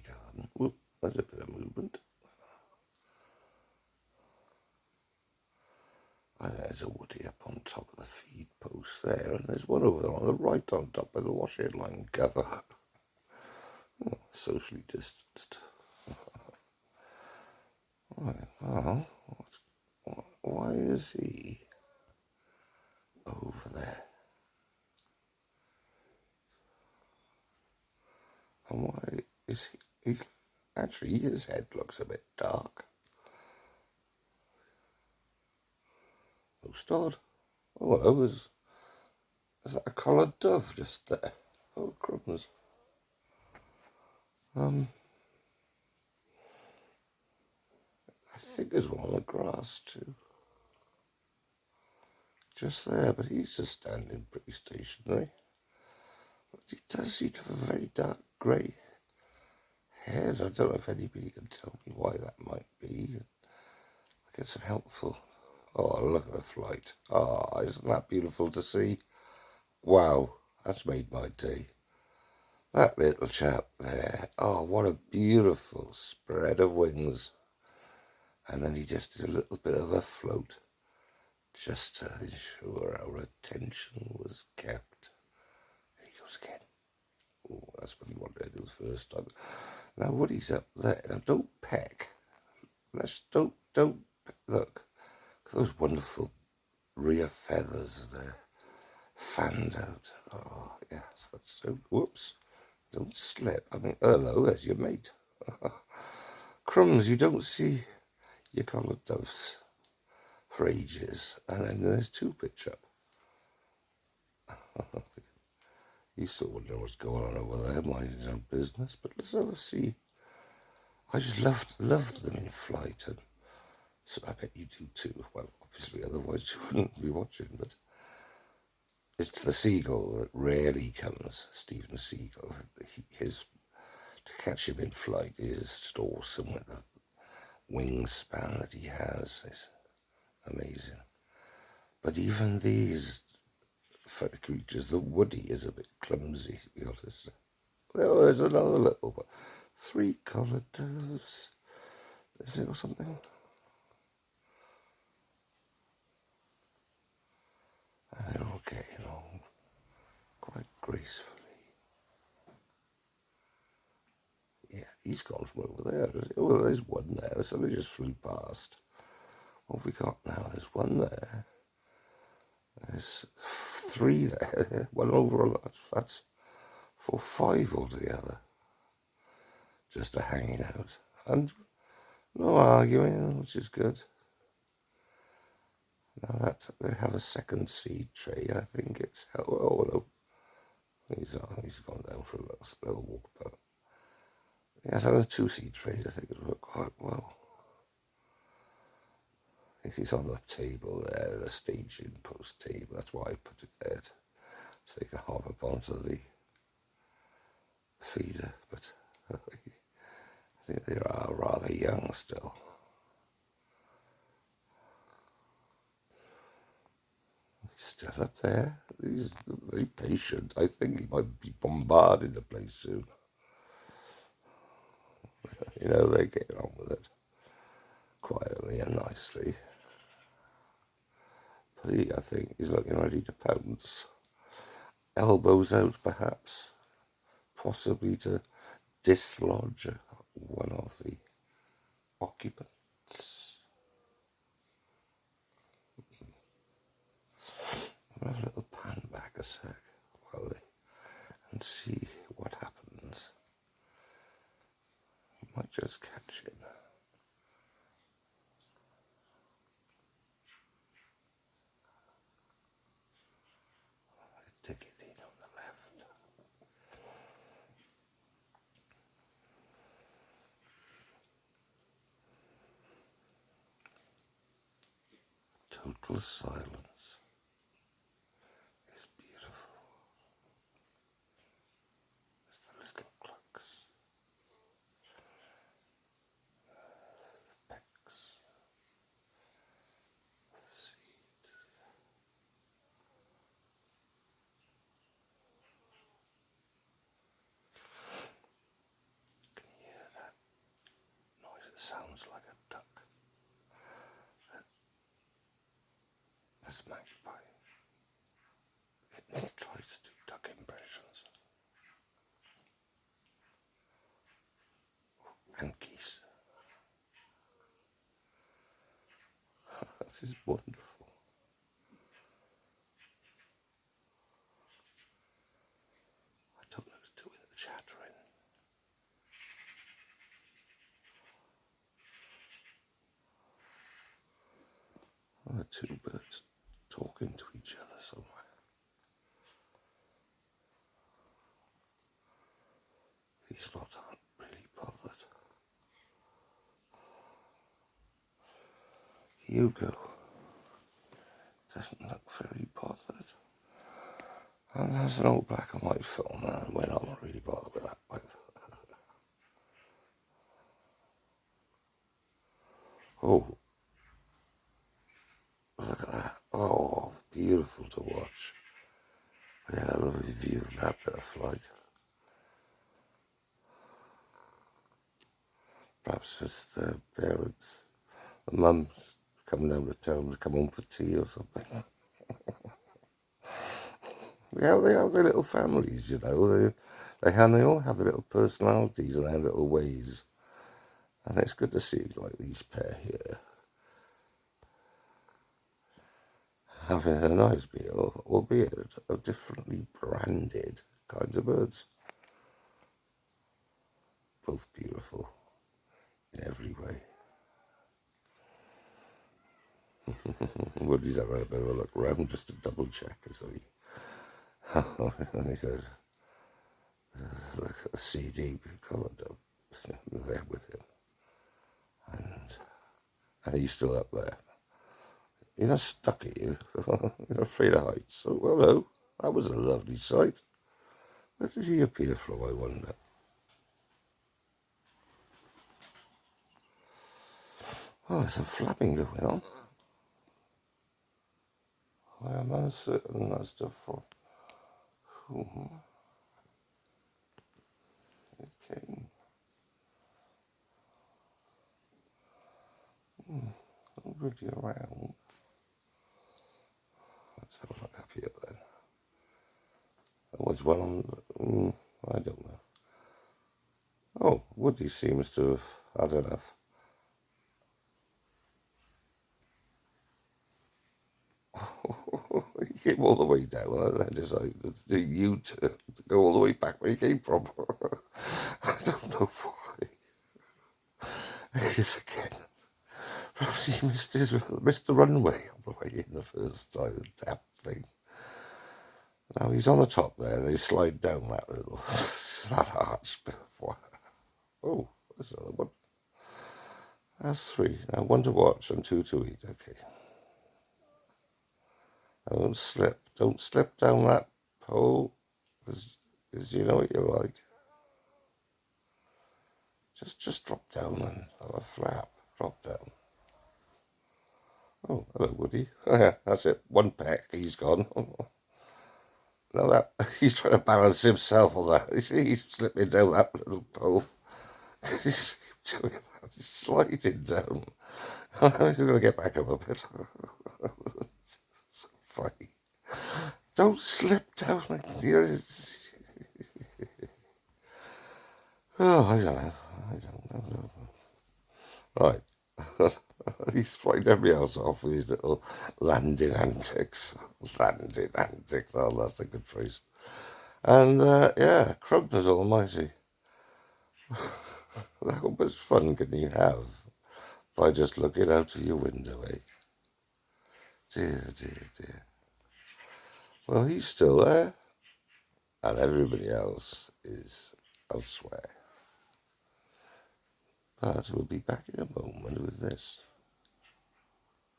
garden. Whoop, there's a bit of movement. And there's a woody up on top of the feed post there, and there's one over there on the right on top of the washing line cover. Oh, socially distanced. Right, well, why is he over there? And why is he actually, his head looks a bit dark. Most odd. Oh, hello, is that a collared dove just there? Oh, crumbs. I think there's one on the grass too. Just there, but he's just standing pretty stationary. But he does seem to have a very dark grey head. I don't know if anybody can tell me why that might be. I get some helpful. Oh, look at the flight. Oh, isn't that beautiful to see? Wow, that's made my day. That little chap there. Oh, what a beautiful spread of wings. And then he just did a little bit of a float, just to ensure our attention was kept. There he goes again. Oh, that's what he wanted to do the first time. Now Woody's up there. Now don't peck. Don't look. Those wonderful rear feathers there, fanned out. Oh yes, that's so. Whoops! Don't slip. I mean, hello, there's your mate. Crumbs, you don't see your collared doves for ages, and then there's two pitch up. He's sort of wondering what's going on over there, minding his own business. But let's have a see. I just love them in flight, and so I bet you do too. Well, obviously, otherwise you wouldn't be watching. But it's the seagull that rarely comes. Stephen Seagull, to catch him in flight is just awesome with the wingspan that he has. It's amazing. But even these creatures, the woody is a bit clumsy, to be honest. Oh, there's another little one. 3 collared doves. Is it or something? And they're all getting on quite gracefully. Yeah, he's gone from over there. Oh, there's one there. Somebody just flew past. What have we got now? There's one there. There's 3 there. One over. That's 4, 5 altogether. Just a hanging out. And no arguing, which is good. Now that they have a second seed tray, I think it's oh no, he's gone down for a little walk, but yes, having 2 seed trays, I think it would work quite well. He's on the table there, the staging post table. That's why I put it there, so they can hop up onto the feeder. But I think they are rather young still. Still up there. He's very patient. I think he might be bombarding the place soon. You know, they're getting on with it quietly and nicely. But I think he's looking ready to pounce. Elbows out, perhaps. Possibly to dislodge one of the occupants. I'll have a little pan back a sec and see what happens. Might just catch him. Take it in on the left. Total silence is beautiful. It's the little clucks, pecks, seeds. Can you hear sounds like a duck. This magpie. It tries to do duck impressions. And geese. This is wonderful. I don't know who's doing the chattering. The two birds talking to each other somewhere. These lot aren't really bothered. Hugo doesn't look very bothered. And there's an old black and white film, and we're not really bothered with that either. Oh, look at that. Oh, beautiful to watch. We had a lovely view of that bit of flight. Perhaps just the parents, the mums coming down to tell them to come home for tea or something. They have their little families, you know. They all have their little personalities and their little ways. And it's good to see, like, these pair here having a nice meal, albeit of differently branded kinds of birds. Both beautiful in every way. Woody's having a bit of a look around just to double check, so and he says, the CD colour there with him. And he's still up there. You're not stuck at you. You're afraid of heights. So, well, no, that was a lovely sight. Where did he appear from, I wonder? Oh, there's some flapping going on. I am uncertain as to for whom it came. Already around. Let's have a look up here then. Oh, it's one on. I don't know. Oh, Woody seems to have had enough. He came all the way down and then decided to do U-turn to go all the way back where he came from. I don't know why. Here's again. Perhaps he missed the runway on the way in the first time, tap thing. Now he's on the top there, and they slide down that little, that arch before. Oh, there's another one. That's 3. Now 1 to watch and 2 to eat. Okay. Don't slip down that pole, because you know what you're like. Just drop down and have a flap. Drop down. Oh, hello, Woody. That's it. 1 peck. He's gone. Now that he's trying to balance himself on that. You see, he's slipping down that little pole. He's doing that. He's sliding down. He's going to get back up a bit. So funny. Don't slip down like this. Oh, I don't know. Right. He's frightened everybody else off with his little landing antics. Landing antics. Oh, that's a good phrase. And, yeah, Crumpner's almighty. How much fun can you have by just looking out of your window, eh? Dear, dear, dear. Well, he's still there, and everybody else is elsewhere. But we'll be back in a moment with this.